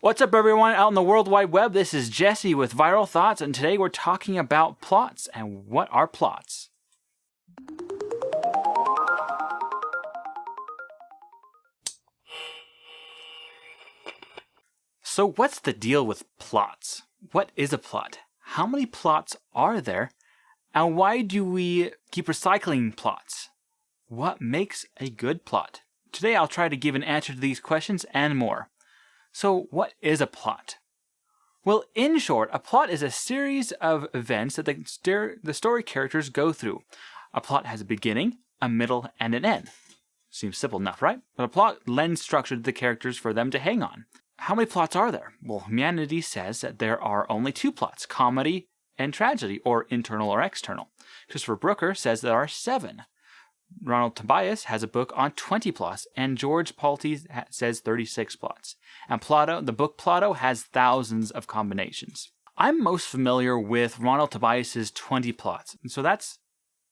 What's up, everyone out in the World Wide Web? This is Jesse with Viral Thoughts, and today we're talking about plots and what are plots. So what's the deal with plots? What is a plot? How many plots are there? And why do we keep recycling plots? What makes a good plot? Today I'll try to give an answer to these questions and more. So what is a plot? Well, in short, a plot is a series of events that the story characters go through. A plot has a beginning, a middle, and an end. Seems simple enough, right? But a plot lends structure to the characters for them to hang on. How many plots are there? Well, humanity says that there are only two plots, comedy and tragedy, or internal or external. Christopher Brooker says there are 7. Ronald Tobias has a book on 20 plots, and George Palti says 36 plots. And the book Plato has thousands of combinations. I'm most familiar with Ronald Tobias's 20 plots, and so that's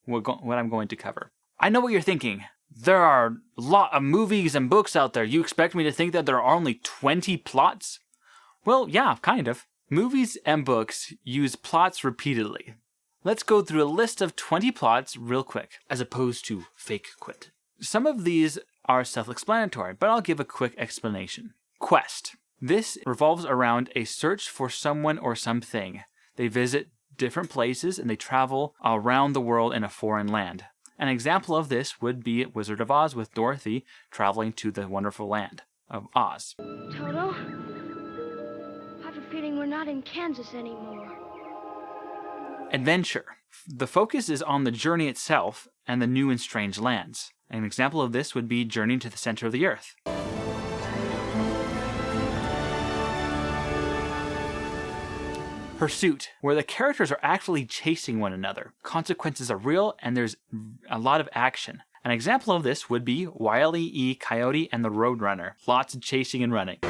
what I'm going to cover. I know what you're thinking. There are a lot of movies and books out there. You expect me to think that there are only 20 plots? Well, yeah, kind of. Movies and books use plots repeatedly. Let's go through a list of 20 plots real quick, as opposed to fake quit. Some of these are self-explanatory, but I'll give a quick explanation. Quest. This revolves around a search for someone or something. They visit different places and they travel around the world in a foreign land. An example of this would be Wizard of Oz with Dorothy traveling to the wonderful land of Oz. Toto, I have a feeling we're not in Kansas anymore. Adventure. The focus is on the journey itself and the new and strange lands. An example of this would be Journey to the Center of the Earth. Pursuit, where the characters are actually chasing one another. Consequences are real and there's a lot of action. An example of this would be Wile E. Coyote and the Roadrunner. Lots of chasing and running.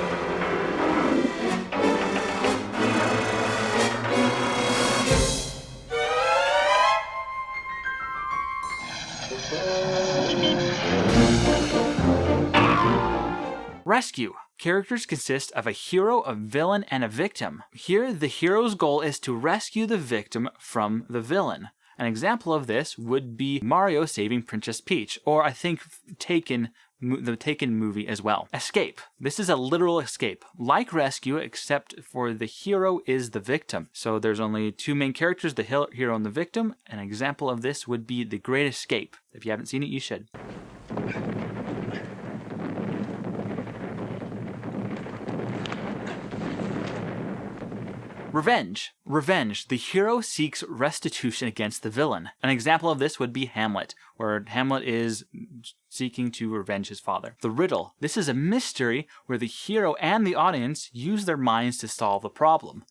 Rescue. Characters consist of a hero, a villain, and a victim. Here, the hero's goal is to rescue the victim from the villain. An example of this would be Mario saving Princess Peach, or I think the Taken movie as well. Escape. This is a literal escape, like rescue, except for the hero is the victim. So there's only 2 main characters, the hero and the victim. An example of this would be The Great Escape. If you haven't seen it, you should. Revenge. Revenge. The hero seeks restitution against the villain. An example of this would be Hamlet, where Hamlet is seeking to revenge his father. The riddle. This is a mystery where the hero and the audience use their minds to solve the problem.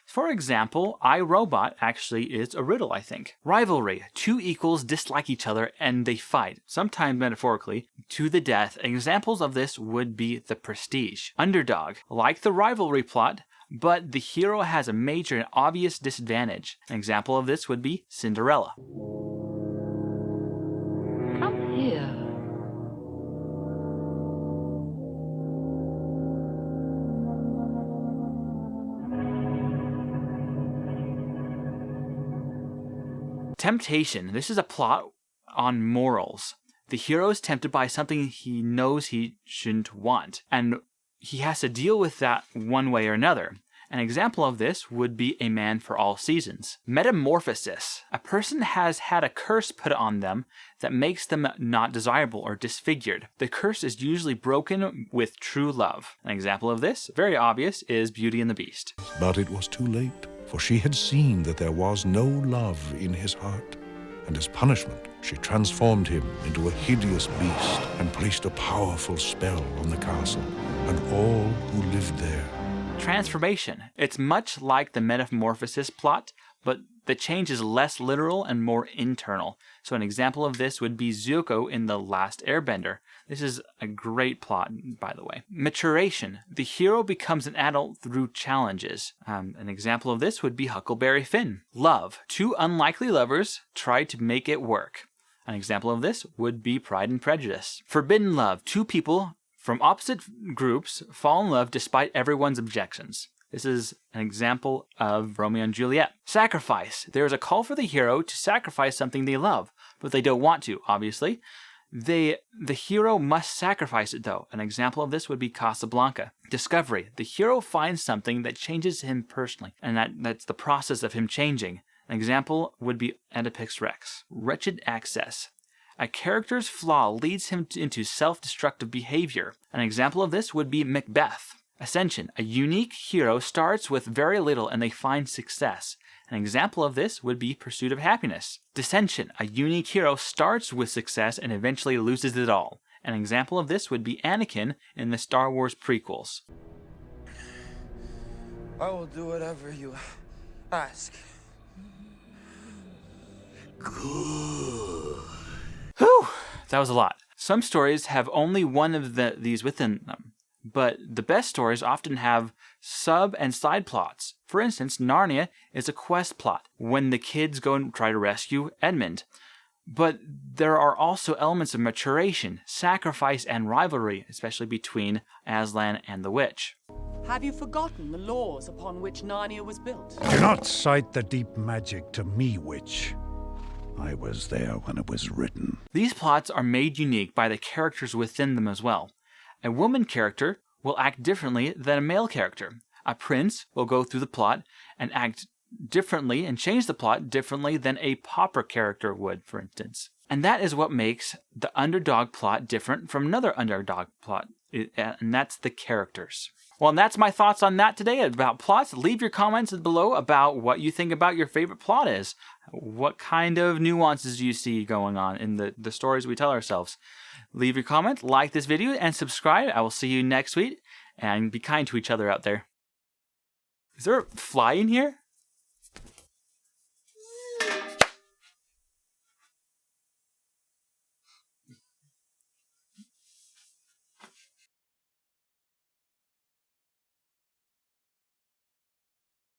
For example, I, Robot actually is a riddle, I think. Rivalry. 2 equals dislike each other and they fight, sometimes metaphorically, to the death. Examples of this would be The Prestige. Underdog. Like the rivalry plot, but the hero has a major and obvious disadvantage. An example of this would be Cinderella. Come here. Temptation. This is a plot on morals. The hero is tempted by something he knows he shouldn't want, and he has to deal with that one way or another. An example of this would be A Man for All Seasons. Metamorphosis. A person has had a curse put on them that makes them not desirable or disfigured. The curse is usually broken with true love. An example of this, very obvious, is Beauty and the Beast. But it was too late, for she had seen that there was no love in his heart. And as punishment, she transformed him into a hideous beast and placed a powerful spell on the castle and all who lived there. Transformation. It's much like the Metamorphosis plot, but the change is less literal and more internal. So an example of this would be Zuko in The Last Airbender. This is a great plot, by the way. Maturation. The hero becomes an adult through challenges. An example of this would be Huckleberry Finn. Love. 2 unlikely lovers try to make it work. An example of this would be Pride and Prejudice. Forbidden love. 2 people From opposite groups fall in love despite everyone's objections. This is an example of Romeo and Juliet. Sacrifice. There is a call for the hero to sacrifice something they love, but they don't want to, obviously. The hero must sacrifice it, though. An example of this would be Casablanca. Discovery. The hero finds something that changes him personally, and that's the process of him changing. An example would be Oedipus Rex. Wretched access. A character's flaw leads him into self-destructive behavior. An example of this would be Macbeth. Ascension. A unique hero starts with very little and they find success. An example of this would be Pursuit of Happiness. Dissension. A unique hero starts with success and eventually loses it all. An example of this would be Anakin in the Star Wars prequels. I will do whatever you ask. Whew! That was a lot. Some stories have only one of these within them, but the best stories often have sub and side plots. For instance, Narnia is a quest plot when the kids go and try to rescue Edmund. But there are also elements of maturation, sacrifice, and rivalry, especially between Aslan and the witch. Have you forgotten the laws upon which Narnia was built? Do not cite the deep magic to me, witch. I was there when it was written. These plots are made unique by the characters within them as well. A woman character will act differently than a male character. A prince will go through the plot and act differently and change the plot differently than a pauper character would, for instance. And that is what makes the underdog plot different from another underdog plot, and that's the characters. Well, and that's my thoughts on that today about plots. Leave your comments below about what you think about your favorite plot is. What kind of nuances do you see going on in the stories we tell ourselves? Leave your comment, like this video, and subscribe. I will see you next week, and be kind to each other out there. Is there a fly in here?